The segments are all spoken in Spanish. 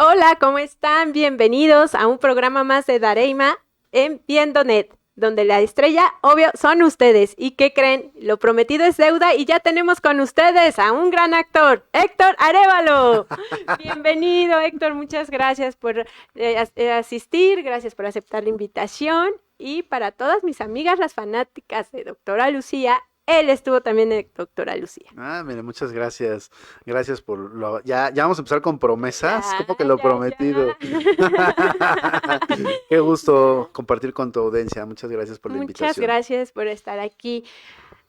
Hola, ¿cómo están? Bienvenidos a un programa más de Dareima en Viendonet, donde la estrella, obvio, son ustedes. ¿Y qué creen? Lo prometido es deuda y ya tenemos con ustedes a un gran actor, Héctor Arévalo. Bienvenido, Héctor. Muchas gracias por asistir, gracias por aceptar la invitación. Y para todas mis amigas, las fanáticas de Doctora Lucía, él estuvo también en Doctora Lucía. Mire, muchas gracias. Gracias por lo. Ya vamos a empezar con promesas. Ya, ¿Cómo que lo ya, prometido? Qué gusto compartir con tu audiencia. Muchas gracias por la Muchas invitación. gracias por estar aquí.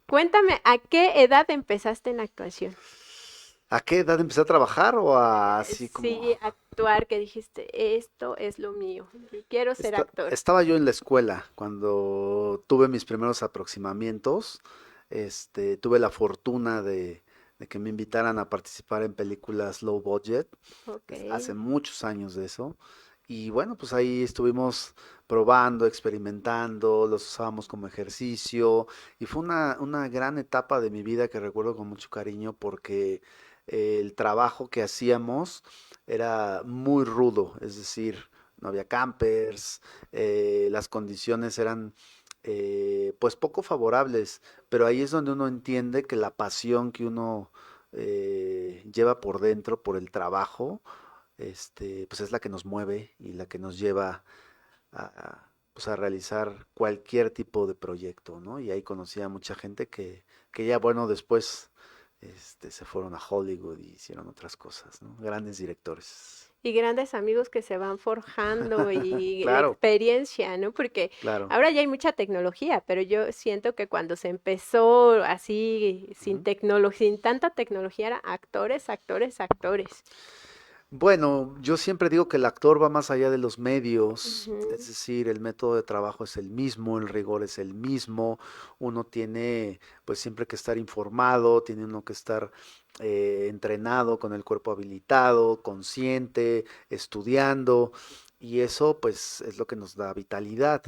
Cuéntame, ¿a qué edad empezaste en la actuación? ¿A qué edad empecé a trabajar o así como? Sí, actuar, que dijiste, esto es lo mío, yo quiero ser actor. Estaba yo en la escuela cuando tuve mis primeros aproximamientos. Tuve la fortuna de que me invitaran a participar en películas low budget. Ok. Hace muchos años de eso. Y bueno, pues ahí estuvimos probando, experimentando, los usábamos como ejercicio. Y fue una gran etapa de mi vida que recuerdo con mucho cariño porque el trabajo que hacíamos era muy rudo, es decir, no había campers, las condiciones eran pues poco favorables, pero ahí es donde uno entiende que la pasión que uno lleva por dentro, por el trabajo, pues es la que nos mueve y la que nos lleva pues a realizar cualquier tipo de proyecto, ¿no? Y ahí conocí a mucha gente que ya, bueno, después se fueron a Hollywood y hicieron otras cosas, ¿no? Grandes directores. Y grandes amigos que se van forjando y la Claro, experiencia, ¿no? Porque claro. ahora ya hay mucha tecnología, pero yo siento que cuando se empezó así, sin Ujú. tecnología, sin tanta tecnología, era actores, actores, actores. Bueno, yo siempre digo que el actor va más allá de los medios, es Ujú, decir, el método de trabajo es el mismo, el rigor es el mismo, uno tiene pues siempre que estar informado, tiene uno que estar entrenado, con el cuerpo habilitado, consciente, estudiando, y eso pues es lo que nos da vitalidad.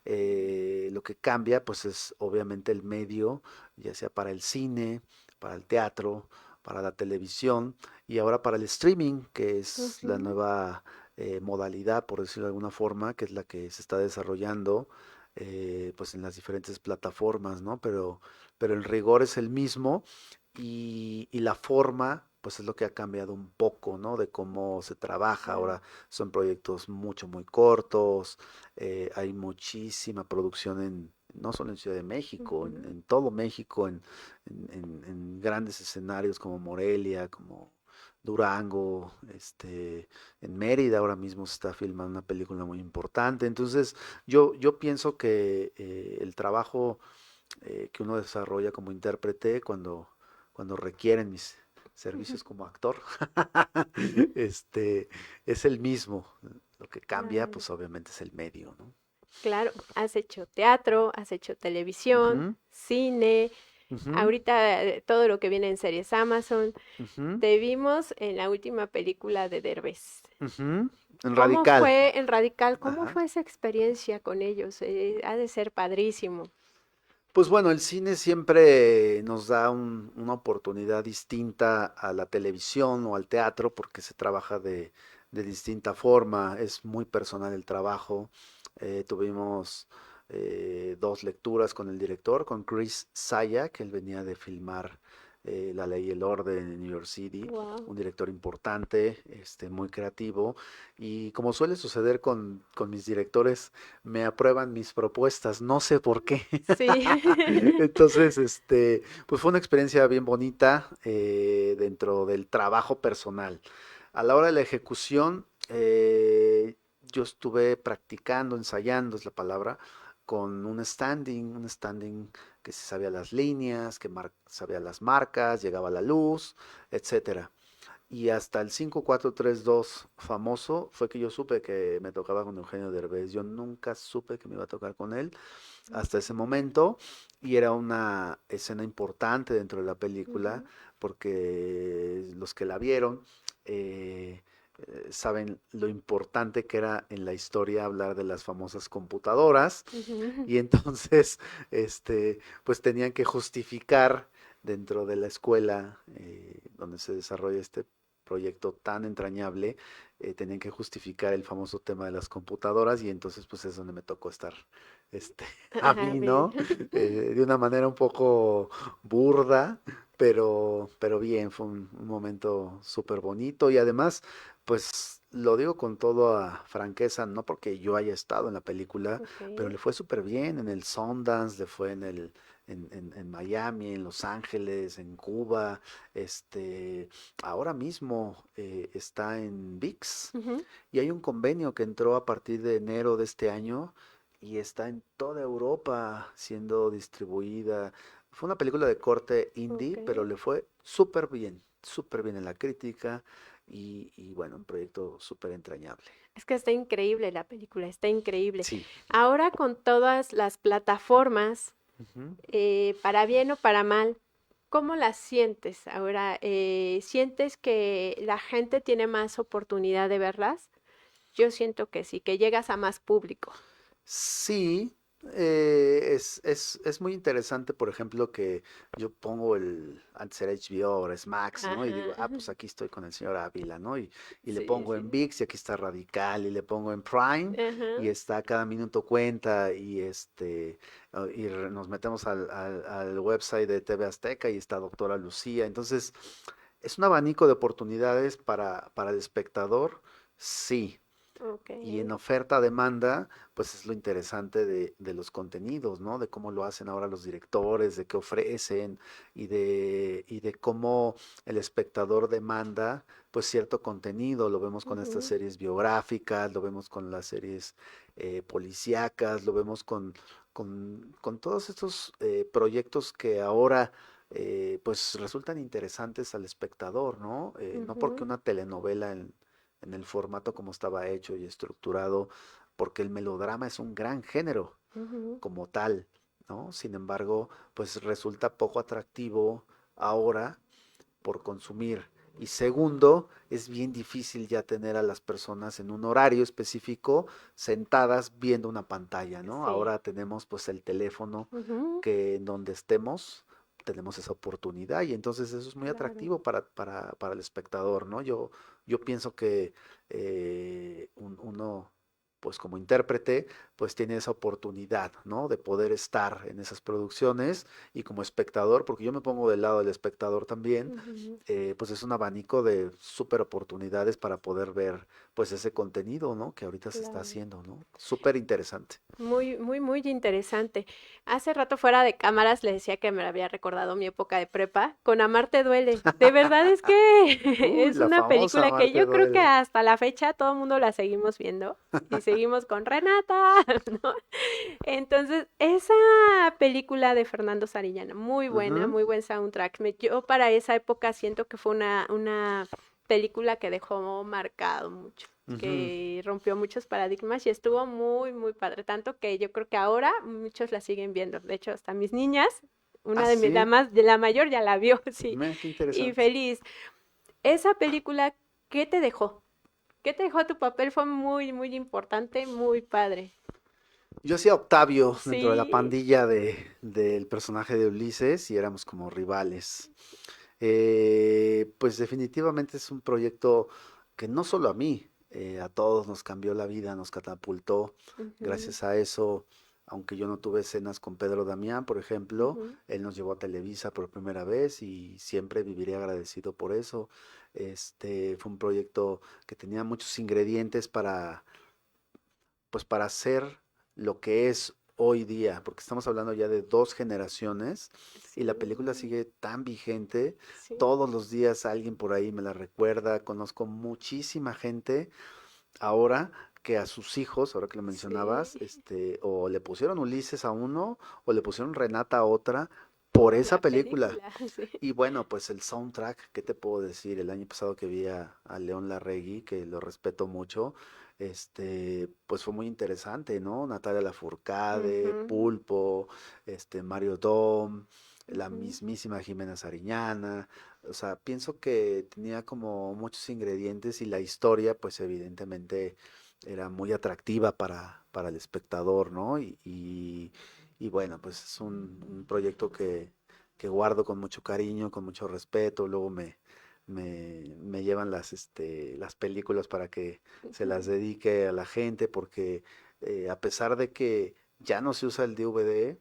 Lo que cambia pues es obviamente el medio, ya sea para el cine, para el teatro, para la televisión y ahora para el streaming, que es la ujú. nueva modalidad, por decirlo de alguna forma, que es la que se está desarrollando pues en las diferentes plataformas, ¿no? Pero el rigor es el mismo y la forma pues es lo que ha cambiado un poco, ¿no? De cómo se trabaja. Claro. Ahora son proyectos mucho, muy cortos, hay muchísima producción no solo en Ciudad de México, Ujú. en todo México, en grandes escenarios como Morelia, como Durango, en Mérida ahora mismo se está filmando una película muy importante. Entonces, yo pienso que el trabajo que uno desarrolla como intérprete cuando requieren mis servicios como actor, este, es el mismo. Lo que cambia, Claro. pues obviamente es el medio, ¿no? Claro, has hecho teatro, has hecho televisión, Ujú, cine, ujú, ahorita todo lo que viene en series Amazon. ujú, Te vimos en la última película de Derbez. ujú. En ¿Cómo Radical. fue en Radical? ¿Cómo Ajá. fue esa experiencia con ellos? Ha de ser padrísimo. Pues bueno, el cine siempre nos da una oportunidad distinta a la televisión o al teatro porque se trabaja de distinta forma, es muy personal el trabajo. Tuvimos dos lecturas con el director, con Chris Saya, que él venía de filmar La Ley y el Orden en New York City, Wow. un director importante, muy creativo. Y como suele suceder con mis directores, me aprueban mis propuestas, no sé por qué. Sí. Entonces, pues fue una experiencia bien bonita dentro del trabajo personal. A la hora de la ejecución, yo estuve practicando, ensayando, es la palabra, con un standing que se sabía las líneas, sabía las marcas, llegaba la luz, etcétera. Y hasta el 5432 famoso fue que yo supe que me tocaba con Eugenio Derbez. Yo nunca supe que me iba a tocar con él hasta ese momento y era una escena importante dentro de la película Ujú, porque los que la vieron saben lo importante que era en la historia hablar de las famosas computadoras ujú. y entonces pues tenían que justificar dentro de la escuela donde se desarrolla este proyecto tan entrañable, tenían que justificar el famoso tema de las computadoras y entonces pues es donde me tocó estar este, a Ajá, mí, bien. ¿no? De una manera un poco burda, pero bien, fue un momento súper bonito y además, pues lo digo con toda franqueza, no porque yo haya estado en la película, Ok, pero le fue súper bien en el Sundance, le fue en Miami, en Los Ángeles, en Cuba, este, ahora mismo está en VIX ujú, y hay un convenio que entró a partir de enero de este año y está en toda Europa siendo distribuida. Fue una película de corte ok. indie, pero le fue súper bien en la crítica y bueno, un proyecto súper entrañable. Es que está increíble la película, está increíble. Sí. Ahora con todas las plataformas, Ujú. para bien o para mal, ¿cómo las sientes? Ahora, ¿sientes que la gente tiene más oportunidad de verlas? Yo siento que sí, que llegas a más público. Sí, es muy interesante, por ejemplo, que yo pongo antes era HBO, ahora es Max, ¿no? Y digo, Ajá, pues aquí estoy con el señor Ávila, ¿no? Y le sí, pongo en sí. VIX y aquí está Radical, y le pongo en Prime y Ajá, está cada minuto cuenta y nos metemos al website de TV Azteca y está Doctora Lucía. Entonces, es un abanico de oportunidades para el espectador, sí. ok. Y en oferta-demanda, pues es lo interesante de los contenidos, ¿no? De cómo lo hacen ahora los directores, de qué ofrecen y de cómo el espectador demanda, pues cierto contenido. Lo vemos con estas Ujú, series biográficas, lo vemos con las series policíacas, lo vemos con todos estos proyectos que ahora pues resultan interesantes al espectador, ¿no? No porque ujú, una telenovela en el formato como estaba hecho y estructurado, porque el melodrama es un gran género ujú, como tal, ¿no? Sin embargo, pues resulta poco atractivo ahora por consumir. Y segundo, es bien difícil ya tener a las personas en un horario específico sentadas viendo una pantalla, ¿no? sí. Ahora tenemos pues el teléfono Ujú, que en donde estemos tenemos esa oportunidad y entonces eso es muy claro. atractivo para el espectador, ¿no? Yo pienso que uno, pues como intérprete, pues tiene esa oportunidad, ¿no? De poder estar en esas producciones y como espectador, porque yo me pongo del lado del espectador también, Ujú, pues es un abanico de súper oportunidades para poder ver pues ese contenido, ¿no? Que ahorita se está claro. haciendo, ¿no? Súper interesante. Muy, muy, muy interesante. Hace rato fuera de cámaras le decía que me había recordado mi época de prepa con Amarte duele. De verdad es que Uy, es la una famosa película que Marte yo creo que duele. hasta la fecha todo el mundo la seguimos viendo y seguimos con Renata, ¿no? Entonces, esa película de Fernando Sarillana, muy buena, Ujú. muy buen soundtrack. Yo para esa época siento que fue una película que dejó marcado mucho, Ujú. que rompió muchos paradigmas y estuvo muy, muy padre. Tanto que yo creo que ahora muchos la siguen viendo. De hecho, hasta mis niñas, Ah, una de mis sí, damas, de la mayor ya la vio, sí, mira qué y interesante. feliz. Esa película, ¿qué te dejó? ¿Qué te dejó? Tu papel fue muy, muy importante, muy padre. Yo hacía Octavio dentro de la Sí, pandilla del personaje de Ulises y éramos como rivales. Pues definitivamente es un proyecto que no solo a mí, a todos nos cambió la vida, nos catapultó. ujú, Gracias a eso, aunque yo no tuve escenas con Pedro Damián, por ejemplo, ujú, él nos llevó a Televisa por primera vez y siempre viviré agradecido por eso. Fue un proyecto que tenía muchos ingredientes pues para hacer lo que es hoy día, porque estamos hablando ya de dos generaciones y la película sí, sigue tan vigente. sí, Todos los días alguien por ahí me la recuerda. Conozco muchísima gente ahora que a sus hijos, ahora que lo sí, mencionabas, o le pusieron Ulises a uno o le pusieron Renata a otra por por esa la película. película, sí, Y bueno, pues el soundtrack, ¿qué te puedo decir? El año pasado que vi a León Larregui, que lo respeto mucho, pues fue muy interesante, ¿no? Natalia Lafourcade, ujú, Pulpo, Mario Dom, la ujú, mismísima Jimena Sariñana. O sea, pienso que tenía como muchos ingredientes y la historia, pues evidentemente era muy atractiva para el espectador, ¿no? Y bueno, pues es un proyecto que guardo con mucho cariño, con mucho respeto. Luego me llevan las películas para que se las Ujú. dedique a la gente, porque a pesar de que ya no se usa el DVD,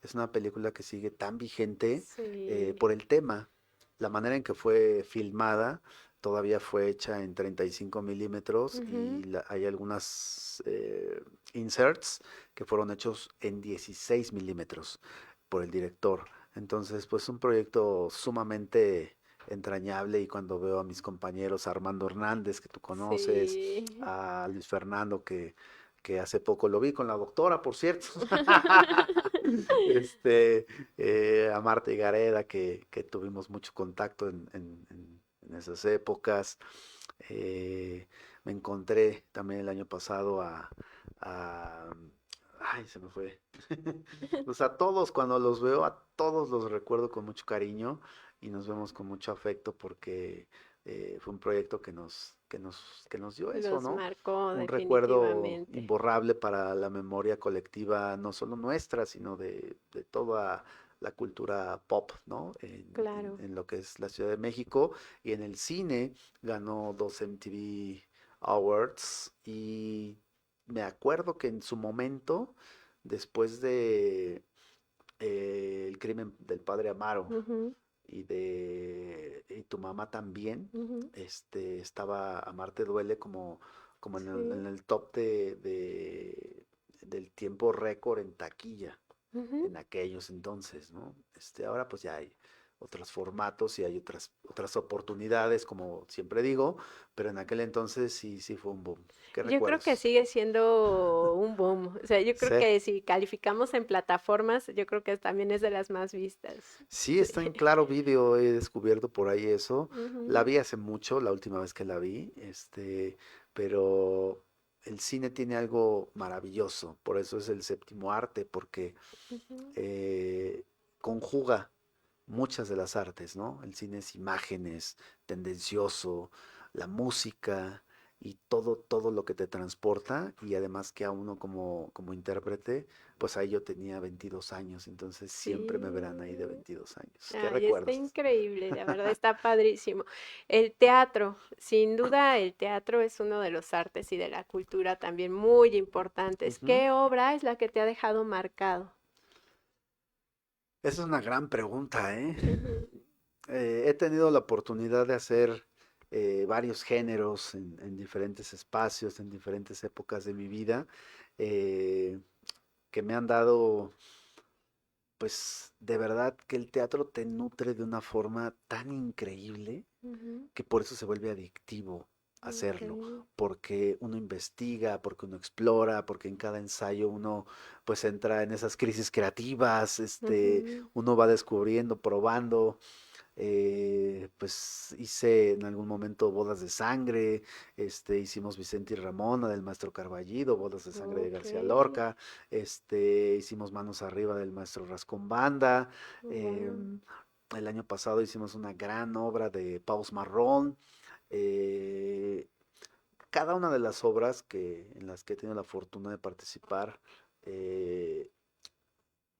es una película que sigue tan vigente Sí. por el tema, la manera en que fue filmada. Todavía fue hecha en 35 milímetros y Ujú. hay algunas inserts que fueron hechos en 16 milímetros por el director. Entonces, pues un proyecto sumamente entrañable, y cuando veo a mis compañeros, a Armando Hernández, que tú conoces, Sí. a Luis Fernando, que hace poco lo vi con la doctora, por cierto, este, a Marta Higareda, que tuvimos mucho contacto en esas épocas. Eh, Me encontré también el año pasado a ay, se me fue. Pues a todos, cuando los veo, a todos los recuerdo con mucho cariño y nos vemos con mucho afecto porque fue un proyecto que nos dio eso, Los ¿no? marcó Un recuerdo definitivamente. imborrable para la memoria colectiva, no solo nuestra, sino de toda la cultura pop, ¿no? Claro. En lo que es la Ciudad de México. Y en el cine ganó 2 MTV Awards, y me acuerdo que en su momento, después de El crimen del padre Amaro Ujú. y tu mamá también, Ujú. estaba Amarte duele como en Sí. el top del tiempo récord en taquilla Ujú. en aquellos entonces, ¿no? Ahora pues ya hay otros formatos y hay otras oportunidades, como siempre digo, pero en aquel entonces sí, sí fue un boom. ¿Qué Yo creo que recuerdos? sigue siendo un boom. O sea, yo creo Sí, que si calificamos en plataformas, yo creo que también es de las más vistas. sí, está en Sí. Claro Video, he descubierto por ahí eso. La Ujú. vi hace mucho, la última vez que la vi, pero el cine tiene algo maravilloso, por eso es el séptimo arte, porque Ujú. eh, conjuga muchas de las artes, ¿no? El cine es imágenes, tendencioso, la música y todo lo que te transporta, y además que a uno como intérprete, pues ahí yo tenía 22 años, entonces siempre me verán ahí de Sí. 22 años. ¿Qué Ay, está recuerdos? increíble, la verdad está padrísimo. El teatro, sin duda el teatro es uno de los artes y de la cultura también muy importantes. Ujú. ¿Qué obra es la que te ha dejado marcado? Esa es una gran pregunta, ¿eh? Ujú. He tenido la oportunidad de hacer varios géneros en diferentes espacios, en diferentes épocas de mi vida, eh, que me han dado, pues, de verdad que el teatro te nutre de una forma tan increíble Ujú. que por eso se vuelve adictivo Ok. hacerlo, porque uno investiga, porque uno explora, porque en cada ensayo uno pues entra en esas crisis creativas, Ujú. uno va descubriendo, probando. Pues hice en algún momento Bodas de Sangre, hicimos Vicente y Ramona del maestro Carballido, Bodas de Sangre de Ok. García Lorca, hicimos Manos Arriba del maestro Rascón Banda. Wow. em, el año pasado hicimos una gran obra de Paus Marrón. eh, Cada una de las obras en las que he tenido la fortuna de participar, eh,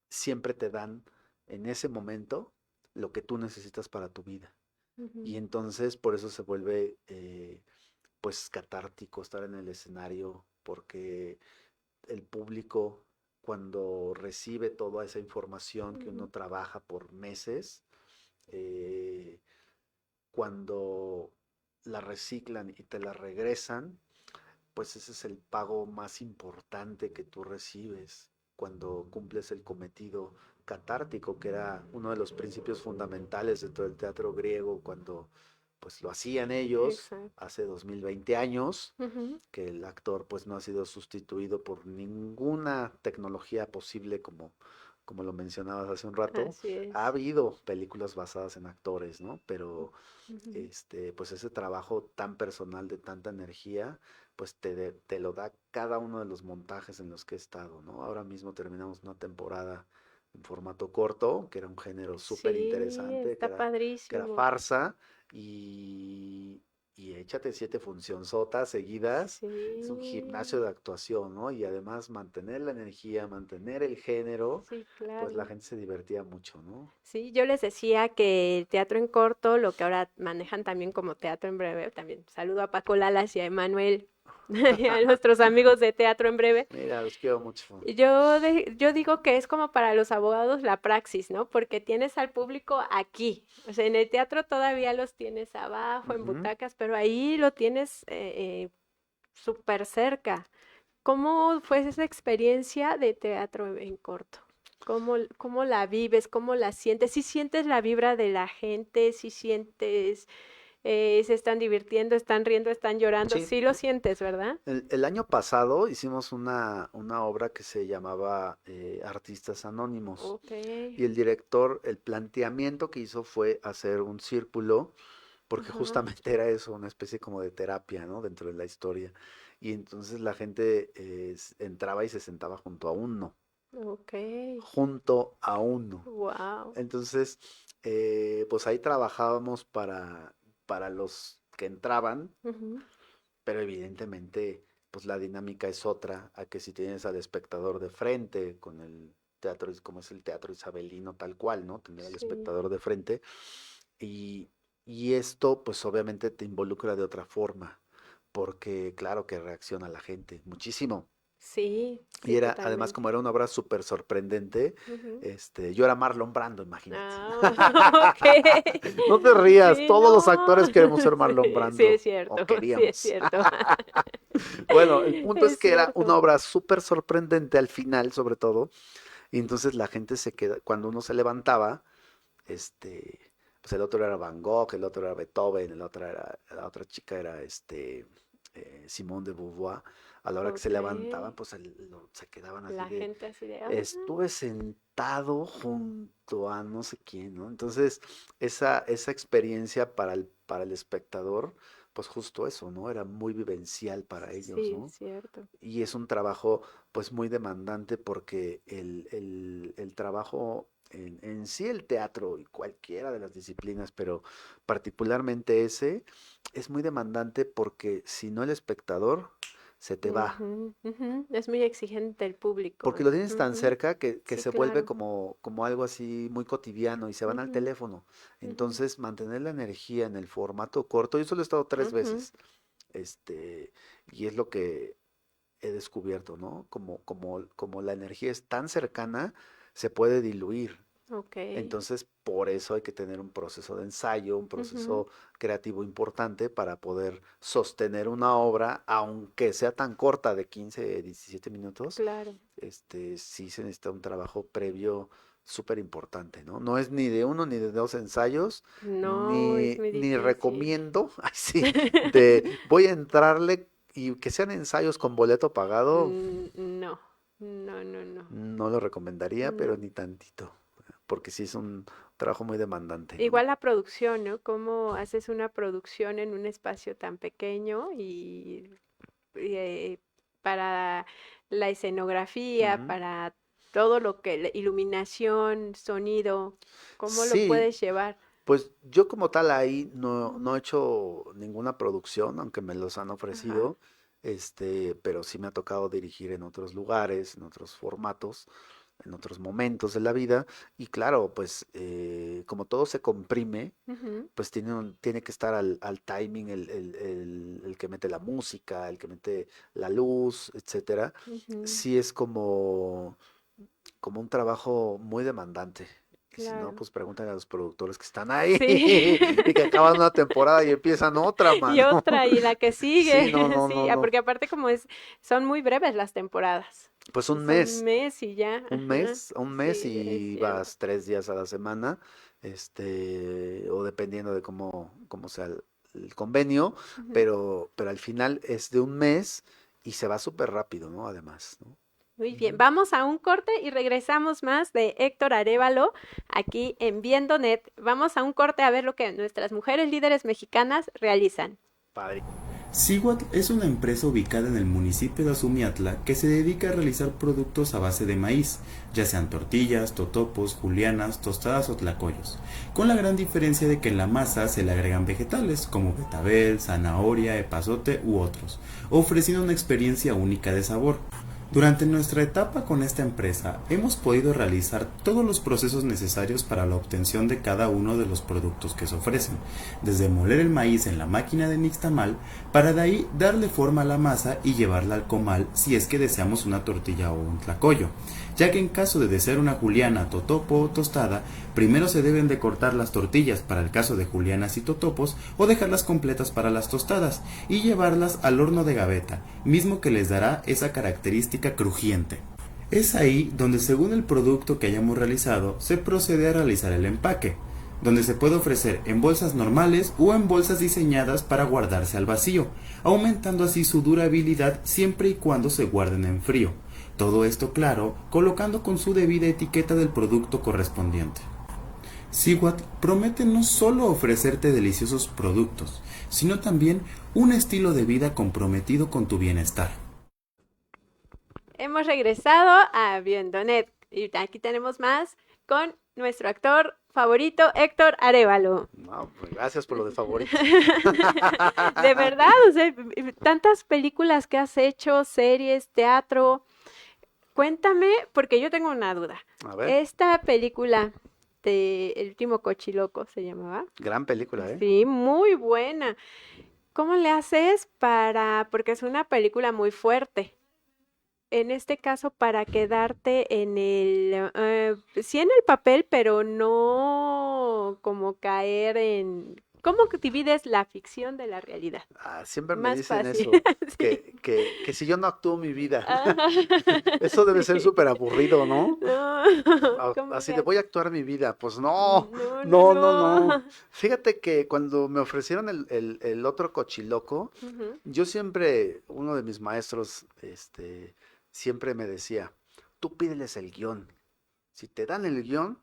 siempre te dan en ese momento lo que tú necesitas para tu vida. Y Ujú. entonces por eso se vuelve pues catártico estar en el escenario, porque el público, cuando recibe toda esa información que uno Ujú. trabaja por meses, eh, cuando la reciclan y te la regresan, pues ese es el pago más importante que tú recibes cuando cumples el cometido catártico, que era uno de los principios fundamentales de todo el teatro griego cuando pues lo hacían ellos Exacto. hace 2020 años, Ujú. que el actor pues no ha sido sustituido por ninguna tecnología posible, como lo mencionabas hace un rato. Así Ha es. habido películas basadas en actores, ¿no? Pero Ujú. pues ese trabajo tan personal de tanta energía, pues te lo da cada uno de los montajes en los que he estado, ¿no? Ahora mismo terminamos una temporada en formato corto, que era un género súper Sí, interesante, está que era padrísimo. farsa, y, y échate 7 funcionzotas seguidas. Es un gimnasio Sí, de actuación, ¿no? Y además mantener la energía, mantener el género, sí, pues la claro. gente se divertía mucho, ¿no? Sí, yo les decía que el teatro en corto, lo que ahora manejan también como teatro en breve, también saludo a Paco Lalas y a Emanuel y a nuestros amigos de Teatro en Breve. Mira, los quiero mucho. Yo digo que es como para los abogados la praxis, ¿no? Porque tienes al público aquí. O sea, en el teatro todavía los tienes abajo, en Ujú. butacas, pero ahí lo tienes súper cerca. ¿Cómo fue esa experiencia de teatro en corto? ¿Cómo la vives? ¿Cómo la sientes? ¿Si sientes la vibra de la gente? ¿Si sientes, se están divirtiendo, están riendo, están llorando? Sí, Sí lo sientes, ¿verdad? el año pasado hicimos una obra que se llamaba Artistas Anónimos Ok. y el director, el planteamiento que hizo fue hacer un círculo porque Ajá. justamente era eso, una especie como de terapia, ¿no? Dentro de la historia. Y entonces la gente entraba y se sentaba Ok. junto a uno. Wow. Entonces, pues ahí trabajábamos para los que entraban, pero evidentemente, pues la dinámica es otra, a que si tienes al espectador de frente, con el teatro, como es el teatro isabelino tal cual, ¿no? Tener al Sí, espectador de frente y, y esto, pues obviamente te involucra de otra forma, porque claro que reacciona la gente muchísimo. sí, Y sí, era, además, totalmente. como era una obra súper sorprendente, Ujú. yo era Marlon Brando, imagínate. Ah, ok. No te rías, Sí, todos los no. actores queremos ser Marlon Sí, sí es Brando, cierto, o sí es queríamos. cierto. Bueno, el punto es Es que era una cierto. obra súper sorprendente al final, sobre todo, y entonces la gente se queda, cuando uno se levantaba, pues el otro era Van Gogh, el otro era Beethoven, la otra chica era Simone de Beauvoir. A la hora que se Ok. levantaban, pues se quedaban así La de, gente así de, ah, estuve sentado junto a no sé quién, ¿no? Entonces, esa experiencia para el espectador, pues justo eso, ¿no? Era muy vivencial para ellos, sí, es ¿no? cierto. Y es un trabajo pues muy demandante porque el trabajo en sí, el teatro y cualquiera de las disciplinas, pero particularmente ese, es muy demandante porque si no el espectador se te va, Ujú, ujú. Es muy exigente el porque público. lo tienes tan Ujú. cerca que Sí, se vuelve claro. como algo así muy cotidiano y se van al Ujú, teléfono. ujú, Entonces, mantener la energía en el formato corto, yo solo he estado 3 veces, ujú. este, y es lo que he descubierto, ¿no? Como la energía es tan cercana, se puede diluir. Ok. Entonces, por eso hay que tener un proceso de ensayo, un Ujú. proceso creativo importante para poder sostener una obra, aunque sea tan corta de 15, 17 minutos, Claro. sí se necesita un trabajo previo súper importante, ¿no? No es ni de uno ni de dos ensayos, No, es ni, muy ni difícil. recomiendo, así, de voy a entrarle y que sean ensayos con boleto pagado, No, no, no, no. no lo recomendaría, pero No. ni tantito, porque sí es un trabajo muy demandante, ¿no? Igual la producción, ¿no? ¿Cómo haces una producción en un espacio tan pequeño y, para la escenografía, Ujú. para todo lo que, la iluminación, sonido, ¿cómo lo Sí, puedes llevar? pues yo como tal ahí no Ujú. he hecho ninguna producción, aunque me los han Ajá. ofrecido, pero sí me ha tocado dirigir en otros lugares, en otros formatos, en otros momentos de la vida, y claro, pues como todo se comprime, Ujú, pues tiene que estar al timing el que mete la música, el que mete la luz, etcétera. ujú. Sí es como un trabajo muy demandante. Y si no, Claro. pues pregúntale a los productores que están ahí Sí. y que acaban una temporada y empiezan otra, Y mano. otra, y la que Sí, sigue. no, no, Sí, no, no. porque aparte como son muy breves las temporadas. Pues Son un mes y ya. Ajá. un mes Sí, es y cierto. vas 3 días a la semana, o dependiendo de cómo sea el convenio, Ujú. pero al final es de un mes y se va súper rápido, ¿no? Además, ¿no? Muy bien, Ujú. vamos a un corte y regresamos más de Héctor Arévalo aquí en Viendo Net. Vamos a un corte a ver lo que nuestras mujeres líderes mexicanas realizan. Padre. Sigwat es una empresa ubicada en el municipio de Azumiatla que se dedica a realizar productos a base de maíz, ya sean tortillas, totopos, julianas, tostadas o tlacoyos, con la gran diferencia de que en la masa se le agregan vegetales como betabel, zanahoria, epazote u otros, ofreciendo una experiencia única de sabor. Durante nuestra etapa con esta empresa hemos podido realizar todos los procesos necesarios para la obtención de cada uno de los productos que se ofrecen, desde moler el maíz en la máquina de nixtamal para de ahí darle forma a la masa y llevarla al comal si es que deseamos una tortilla o un tlacoyo, ya que en caso de desear una juliana, totopo o tostada, primero se deben de cortar las tortillas para el caso de julianas y totopos o dejarlas completas para las tostadas y llevarlas al horno de gaveta, mismo que les dará esa característica crujiente. Es ahí donde según el producto que hayamos realizado se procede a realizar el empaque, donde se puede ofrecer en bolsas normales o en bolsas diseñadas para guardarse al vacío, aumentando así su durabilidad siempre y cuando se guarden en frío. Todo esto claro, colocando con su debida etiqueta del producto correspondiente. Sigwat promete no solo ofrecerte deliciosos productos, sino también un estilo de vida comprometido con tu bienestar. Hemos regresado a Viendonet y aquí tenemos más con nuestro actor favorito, Héctor Arévalo. No, pues gracias por lo de favorito. De verdad, o sea, tantas películas que has hecho, series, teatro. Cuéntame, porque yo tengo una duda. A ver, Esta película de El último cochiloco se llamaba. gran película, ¿eh? Sí, muy buena. ¿Cómo le haces para, porque es una película muy fuerte? En este caso, para quedarte en sí en el papel, pero no como caer en, ¿cómo que divides la ficción de la realidad? Siempre me Más dicen fácil. eso, Sí. que si yo no actúo mi vida, Ajá. eso debe ser Sí. súper aburrido, ¿no? No, ¿cómo Así le de voy a haces? actuar mi vida, pues no, No, no, no, no, no. no. Fíjate que cuando me ofrecieron el otro cochiloco, Ujú, yo siempre, uno de mis maestros, siempre me decía, tú pídeles el guión. Si te dan el guión,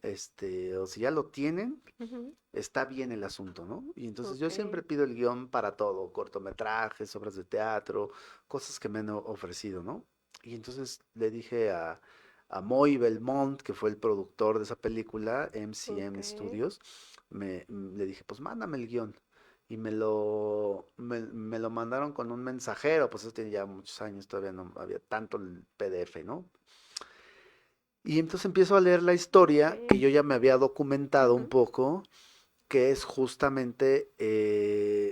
o si ya lo tienen, ujú. está bien el asunto, ¿no? Y entonces yo Ok. siempre pido el guión para todo, cortometrajes, obras de teatro, cosas que me han ofrecido, ¿no? Y entonces le dije a Moy Belmont, que fue el productor de esa película, Ok. MCM Studios, le dije, pues mándame el guión. Y me lo mandaron con un mensajero, pues eso tiene ya muchos años, todavía no había tanto el PDF, ¿no? Y entonces empiezo a leer la historia, que Ok. yo ya me había documentado un Ujú, poco, que es justamente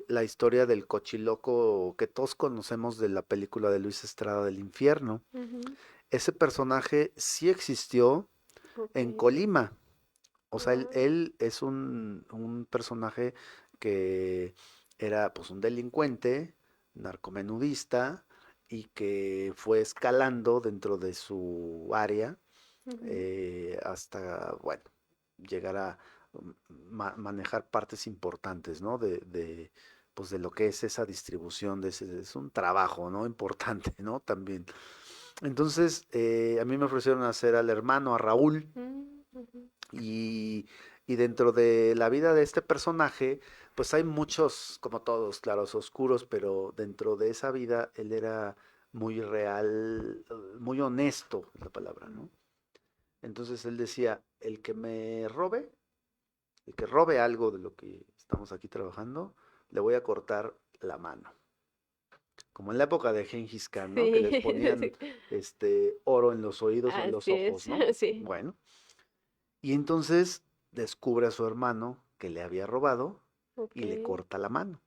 la historia del cochiloco que todos conocemos de la película de Luis Estrada del Infierno. ujú. Ese personaje sí existió Ok. en Colima. O sea, él, Ah, él es un personaje que era pues un delincuente, narcomenudista, y que fue escalando dentro de su área ujú. hasta, bueno, llegar a manejar partes importantes, ¿no? Pues de lo que es esa distribución, es un trabajo, ¿no? Importante, ¿no? También. Entonces, a mí me ofrecieron hacer al hermano, a Raúl, Mm, ujú. y, y dentro de la vida de este personaje, pues hay muchos, como todos, claros, oscuros, pero dentro de esa vida él era muy real, muy honesto, es la palabra, ¿no? Entonces él decía, el que robe algo de lo que estamos aquí trabajando, le voy a cortar la mano. Como en la época de Gengis Khan, ¿no? Que Sí, les ponían sí. oro en los oídos o en los Así es, ojos, ¿no? sí. Bueno, y entonces descubre a su hermano que le había robado Ok. y le corta la mano.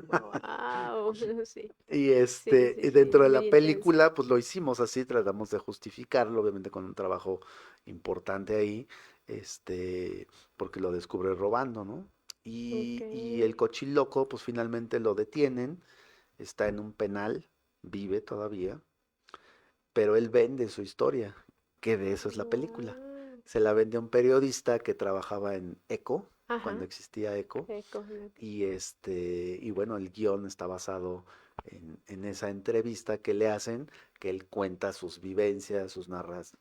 Wow, sí. Y Sí, sí, y sí, dentro de muy la intenso. película, pues lo hicimos así, tratamos de justificarlo, obviamente con un trabajo importante ahí, porque lo descubre robando, ¿no? Ok. Y el cochiloco, pues finalmente lo detienen, está en un penal, vive todavía, pero él vende su historia, que de eso es la película. Guau. Se la vende a un periodista que trabajaba en Eco, cuando Ajá. existía Eco, Eco, ok. y bueno, el guión está basado en esa entrevista que le hacen, que él cuenta sus vivencias,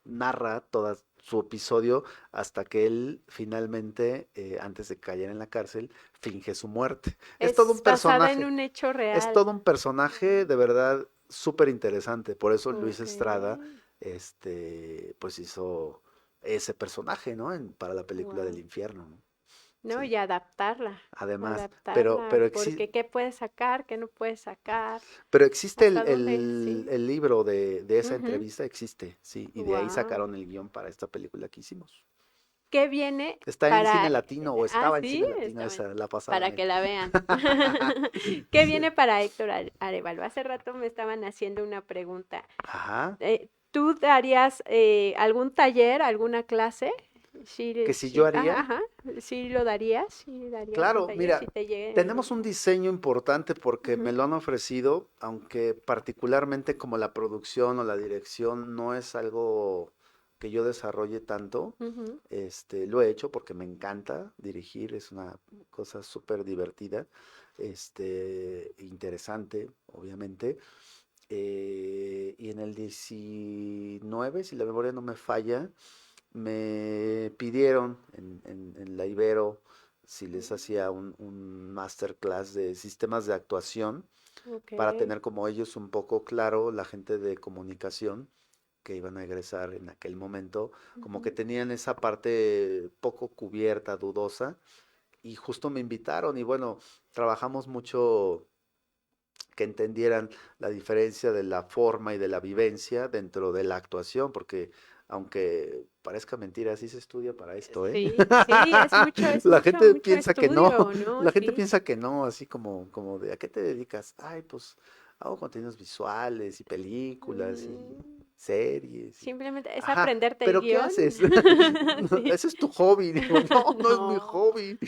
narra todo su episodio hasta que él finalmente, antes de caer en la cárcel, finge su muerte. Es todo un Es basada en personaje, un hecho es real. todo un personaje de verdad súper interesante. Por eso Luis Ok. Estrada, pues hizo ese personaje, ¿no? Para la película del Wow. infierno, ¿no? No, Sí, y adaptarla, además, adaptarla, porque qué puedes sacar, qué no puedes sacar, pero existe hasta dónde, sí. el libro de esa entrevista, existe, sí, y de ahí Wow. sacaron el guión para esta película que hicimos. ¿Qué viene Está en Cine para... Latino, o Ah, estaba en sí, Cine Latino, está bien, esa la pasaban para ahí. que la vean. ¿Qué viene para Héctor Arevalo? Hace rato me estaban haciendo una pregunta. Ajá, ¿Tú darías algún taller, alguna clase? Sí, que si yo sí, haría, ajá, sí lo darías, sí daría algún claro, taller, si mira, te llegue. tenemos un diseño importante porque me Ujú, lo han ofrecido, aunque particularmente como la producción o la dirección no es algo que yo desarrolle tanto, ujú, lo he hecho porque me encanta dirigir, es una cosa súper divertida, interesante, obviamente. Y en el 19, si la memoria no me falla, me pidieron en la Ibero si les hacía un masterclass de sistemas de actuación ok, para tener como ellos un poco claro, la gente de comunicación que iban a egresar en aquel momento, como que ujú, tenían esa parte poco cubierta, dudosa, y justo me invitaron y bueno, trabajamos mucho que entendieran la diferencia de la forma y de la vivencia dentro de la actuación, porque aunque parezca mentira, así se estudia para esto, ¿eh? sí, sí, La gente mucho piensa que no, estudio, ¿no? la gente Sí. piensa que no, así como de, ¿a qué te dedicas? Ay, pues hago contenidos visuales y películas y Mm, series. simplemente es Ajá, aprenderte el pero ¿qué guión. haces? No, Sí. ese es tu hobby. Digo, no, no es mi No. hobby.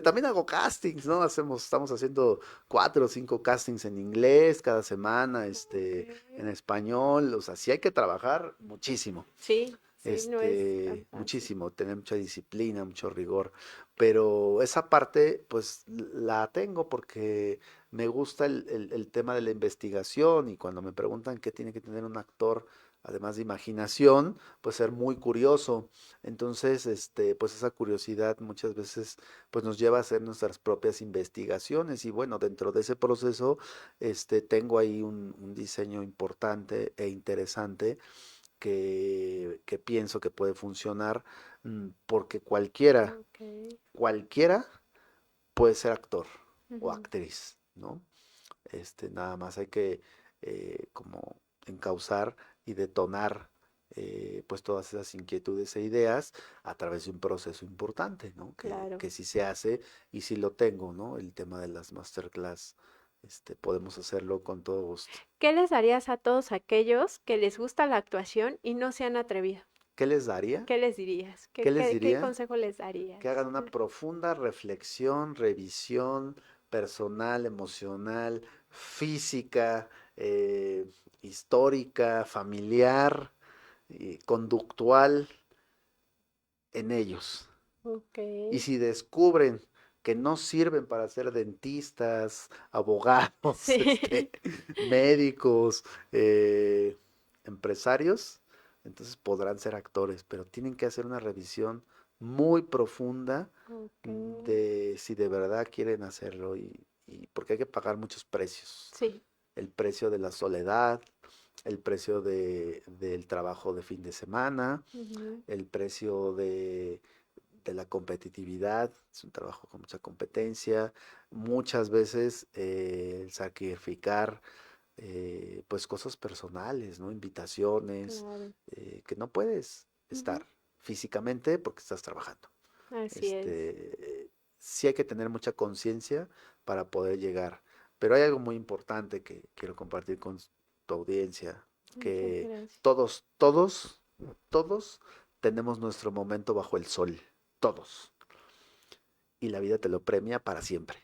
También hago castings, ¿no? Estamos haciendo 4 o 5 castings en inglés cada semana, Ok. en español. O sea, sí hay que trabajar muchísimo, Sí, sí, no es tan fácil. muchísimo, tener mucha disciplina, mucho rigor. Pero esa parte, pues, la tengo porque me gusta el tema de la investigación y cuando me preguntan qué tiene que tener un actor, además de imaginación, pues ser muy curioso. Entonces, pues esa curiosidad muchas veces pues nos lleva a hacer nuestras propias investigaciones y bueno, dentro de ese proceso, tengo ahí un diseño importante e interesante que pienso que puede funcionar, porque Ok. cualquiera puede ser actor o Ujú, actriz, ¿no? Nada más hay que como encauzar y detonar pues todas esas inquietudes e ideas a través de un proceso importante, ¿no? claro. Que sí se hace y sí lo tengo, ¿no? El tema de las masterclass, podemos hacerlo con todo gusto. ¿Qué les darías a todos aquellos que les gusta la actuación y no se han atrevido? ¿Qué les daría? ¿Qué les dirías? ¿Qué les ¿Qué diría? consejo les Que darías? hagan una profunda reflexión, revisión personal, emocional, física, histórica, familiar, conductual en ellos. Ok. Y si descubren que no sirven para ser dentistas, abogados, Sí. médicos, empresarios, entonces podrán ser actores, pero tienen que hacer una revisión muy profunda Ok. de si de verdad quieren hacerlo y porque hay que pagar muchos precios. Sí. El precio de la soledad, el precio del trabajo de fin de semana, Ujú, el precio de la competitividad, es un trabajo con mucha competencia, muchas veces el sacrificar pues cosas personales, ¿no? Invitaciones, claro. que no puedes Ujú, estar físicamente porque estás trabajando. así es. Sí hay que tener mucha conciencia para poder llegar. Pero hay algo muy importante que quiero compartir con tu audiencia, Muchas que gracias. todos tenemos nuestro momento bajo el sol, todos. Y la vida te lo premia para siempre.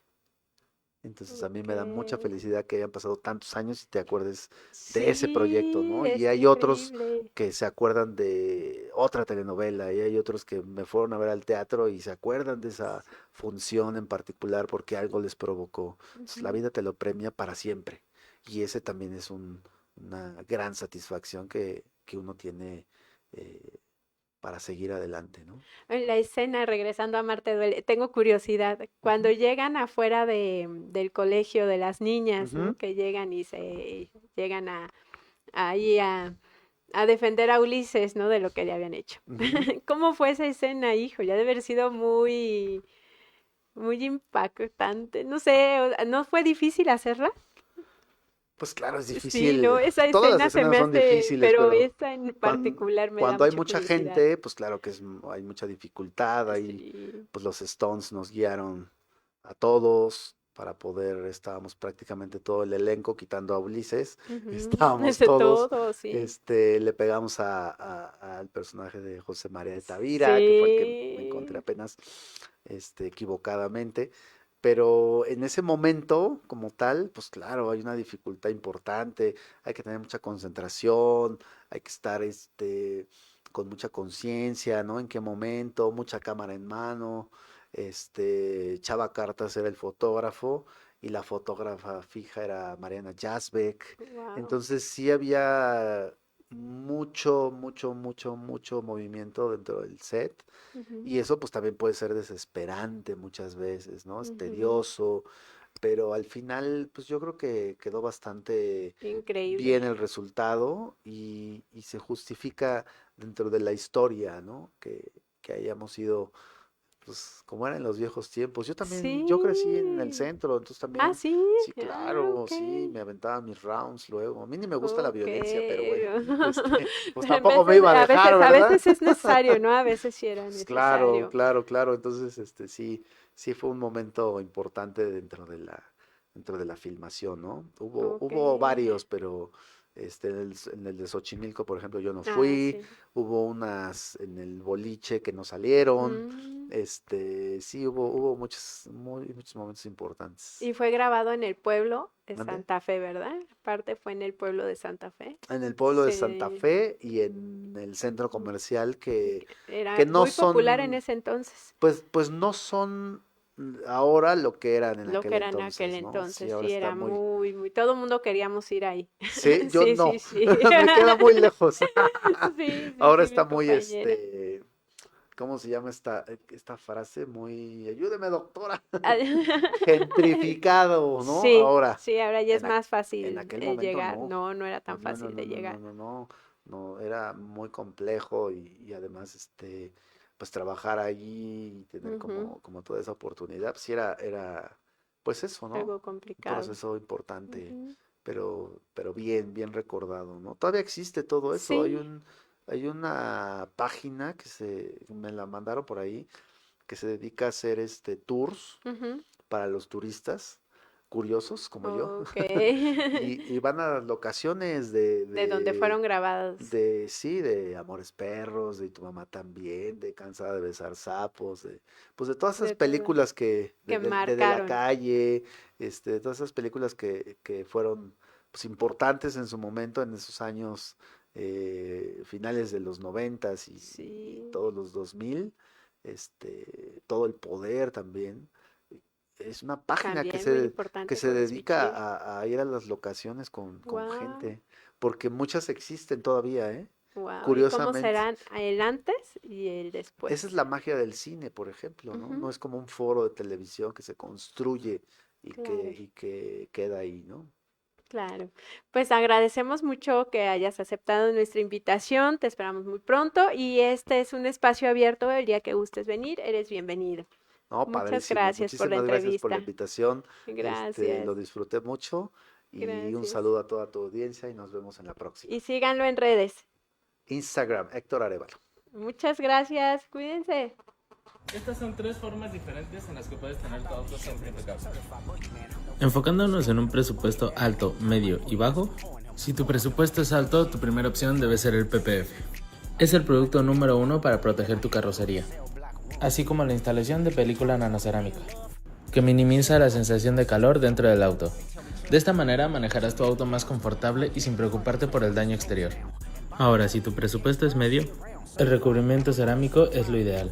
Entonces a mí Ok. me da mucha felicidad que hayan pasado tantos años y te acuerdes de ese proyecto, Sí, ¿no? Y es hay otros increíble. que se acuerdan de otra telenovela y hay otros que me fueron a ver al teatro y se acuerdan de esa función en particular porque algo les provocó. Entonces la Ujú, vida te lo premia para siempre. y ese también es una gran satisfacción que uno tiene para seguir adelante, ¿no? En la escena, regresando a Marte Duele, tengo curiosidad. Cuando Ujú, llegan afuera del colegio de las niñas, ¿no? ujú, Que llegan y se llegan ahí a defender a Ulises, ¿no? De lo que le habían hecho. ujú. ¿Cómo fue esa escena, hijo? Ya debe haber sido muy, muy impactante. No sé, ¿no fue difícil hacerla? Pues claro, es Sí, no, difícil, esa todas las escena se me escenas son hace, difíciles, pero pero esta en cuan- particular me da cuando hay mucha mucha curiosidad. gente, pues claro que hay mucha dificultad, ahí Sí. pues los Stones nos guiaron a todos para poder, estábamos prácticamente todo el elenco, quitando a Ulises, Ujú. estábamos Ese todos, todo, sí. le pegamos al personaje de José María de Tavira, que fue el que me encontré Sí. apenas, equivocadamente, pero en ese momento, como tal, pues claro, hay una dificultad importante, hay que tener mucha concentración, hay que estar, con mucha conciencia, ¿no? En qué momento, mucha cámara en mano, Chava Cartas era el fotógrafo y la fotógrafa fija era Mariana Jasbeck. Wow. Entonces sí había mucho, mucho, mucho, mucho movimiento dentro del set y eso pues también puede ser desesperante muchas veces, ¿no? Es tedioso, pero al final pues yo creo que quedó bastante Increíble. bien el resultado y se justifica dentro de la historia, ¿no? Que hayamos ido pues como era en los viejos tiempos. Yo también, yo crecí en el Sí. centro, entonces Ah, también, sí. sí, Ah, claro, ok. sí, me aventaba mis rounds luego. A mí ni me gusta la Ok. violencia, pero bueno, pues Pero en tampoco me veces, iba a dejar, a ¿verdad? veces es necesario, ¿no? A veces sí era Pues claro, necesario. claro, claro. Entonces, sí, sí fue un momento importante dentro de la filmación, ¿no? Ok. Hubo varios, pero en el de Xochimilco, por ejemplo, yo no Ah, fui. sí. Hubo unas en el boliche que no salieron. Mm. Sí, hubo muchos momentos importantes. Y fue grabado en el pueblo de ¿Mande? Santa Fe, ¿verdad? Aparte fue en el pueblo de Santa Fe. En el pueblo de Santa Sí. Fe y en el centro comercial que Era no muy popular en son. ese entonces. Pues no son ahora lo que eran en Lo aquel que era en aquel entonces, ¿no? Sí, entonces, ahora sí, está era muy... muy, muy, todo el mundo queríamos ir ahí. Sí, yo Sí, sí, no, sí. me queda muy lejos. Sí, sí, Ahora sí, está mi muy, compañera. ¿cómo se llama esta frase? Muy, ayúdeme, doctora. Ah, Gentrificado, ¿no? sí, Ahora, sí, ahora ya es en, más en fácil aquel momento llegar. no. No, no era No, tan no, no, fácil no, de no, no, llegar. no, no, no, era muy complejo y además, pues trabajar allí y tener Ujú. como toda esa oportunidad, pues sí era, pues eso, ¿no? Algo Un complicado. proceso importante, Ujú. pero bien, bien recordado, ¿no? Todavía existe todo eso, Sí. hay una página me la mandaron por ahí, que se dedica a hacer tours Ujú. para los turistas curiosos como yo Ok. y van a las locaciones De donde fueron grabados. sí, de Amores Perros, de Tu Mamá También, de Cansada de Besar Sapos, pues de todas esas De todo. películas Que de la marcaron. calle, de todas esas películas que fueron pues importantes en su momento, en esos años finales de los noventas y Sí. todos los 2000, todo el poder también. Es una página También muy que importante se por dedica Xochitl. a ir a las locaciones con Wow. gente, porque muchas existen todavía, ¿eh? Wow. ¿Y cómo Curiosamente. serán el antes y el Esa es después? la magia del cine, por ejemplo, ¿no? Ujú. No es como un foro de televisión que se construye Claro. y que queda ahí, ¿no? Claro, pues agradecemos mucho que hayas aceptado nuestra invitación, te esperamos muy pronto y este es un espacio abierto, el día que gustes venir, eres bienvenido. No, Muchas padrísimo. gracias por la Muchísimas gracias por la entrevista. invitación. Gracias, Lo disfruté mucho y un gracias. saludo a toda tu audiencia y nos vemos en la próxima. Y síganlo en redes. Instagram, Héctor Arevalo. Muchas gracias, cuídense. Estas son 3 formas diferentes en las que puedes tener tu auto siempre impecable. Enfocándonos en un presupuesto alto, medio y bajo, si tu presupuesto es alto, tu primera opción debe ser el PPF. Es el producto número 1 para proteger tu carrocería, así como la instalación de película nanocerámica, que minimiza la sensación de calor dentro del auto. De esta manera manejarás tu auto más confortable y sin preocuparte por el daño exterior. Ahora, si tu presupuesto es medio, el recubrimiento cerámico es lo ideal.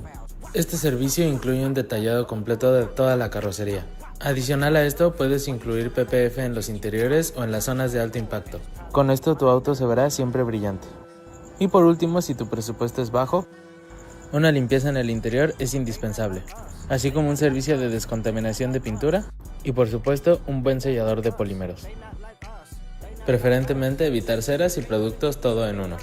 Este servicio incluye un detallado completo de toda la carrocería, Adicional a esto, puedes incluir PPF en los interiores o en las zonas de alto impacto. Con esto tu auto se verá siempre brillante. Y por último, si tu presupuesto es bajo, una limpieza en el interior es indispensable, así como un servicio de descontaminación de pintura y por supuesto un buen sellador de polímeros. Preferentemente evitar ceras y productos todo en uno.